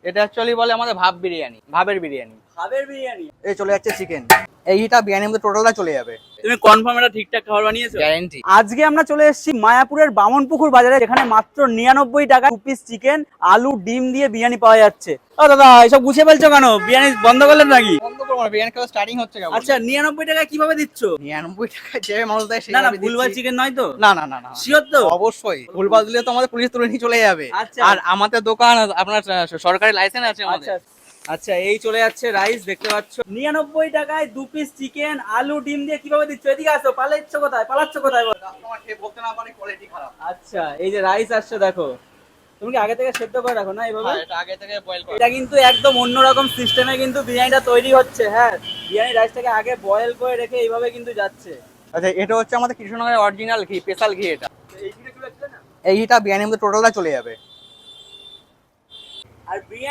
এটা অ্যাকচুয়ালি বলে আমাদের ভাব বিরিয়ানি, ভাবের বিরিয়ানি। ভাবের বিরিয়ানি। এই চলে যাচ্ছে চিকেন, এইটা বিরিয়ানির মধ্যে টোটালটা চলে যাবে। তুমি কনফার্ম এটা ঠিকঠাক খাবার বানিয়েছো? গ্যারান্টি। আজকে আমরা চলে এসেছি মায়াপুরের বামনপুকুর বাজারে, যেখানে মাত্র 99 টাকা 2 পিস চিকেন, আলু, ডিম দিয়ে বিরিয়ানি পাওয়া যাচ্ছে। ও দাদা, এসব গুছিয়ে ফেলছো কেন? বিরিয়ানি বন্ধ করলেন নাকি? বন্ধ করবো না, বিরিয়ানি খাওয়া স্টার্টিং হচ্ছে কেবল। আচ্ছা, 99 টাকায় কিভাবে দিচ্ছ? 99 টাকায় যে মানুষ দেয় না না, সেইভাবে ভুলভাল দিচ্ছি। চিকেন নয় তো? না না না না, শিওর তো? অবশ্যই ভুলভাল দিলে তো আমাদের পুলিশ তুলে নিয়ে চলে যাবে। আচ্ছা। আর আমাদের দোকান আপনার সরকারি লাইসেন্স আছে আমাদের। আচ্ছা আচ্ছা, এই চলে যাচ্ছে রাইস, দেখতে পাচ্ছ 99 টাকায় 2 পিস চিকেন, আলু, ডিম দিয়ে কিভাবে দিচ্ছ? এদিকে আসো, পালাচ্ছ কোথায়? বলো। কাস্টমার খেয়ে বলতে না পারে কোয়ালিটি খারাপ। আচ্ছা, এই যে রাইস আসছে দেখো, তুমি কি আগে থেকে সেদ্ধ করে রাখো না এইভাবে? হ্যাঁ, এটা আগে থেকে বয়েল করা। এটা কিন্তু একদম অন্যরকম সিস্টেমে কিন্তু বিরিয়ানিটা তৈরি হচ্ছে। হ্যাঁ, বিরিয়ানি রাইসটাকে আগে বয়েল করে রেখে এইভাবে কিন্তু যাচ্ছে। আচ্ছা, এটা হচ্ছে আমাদের কৃষ্ণনগরের অরিজিনাল ঘি, স্পেশাল ঘি। এটা এই ঘিটা বিরিয়ানির মধ্যে টোটালটা চলে যাবে। আর বিরিয়ানি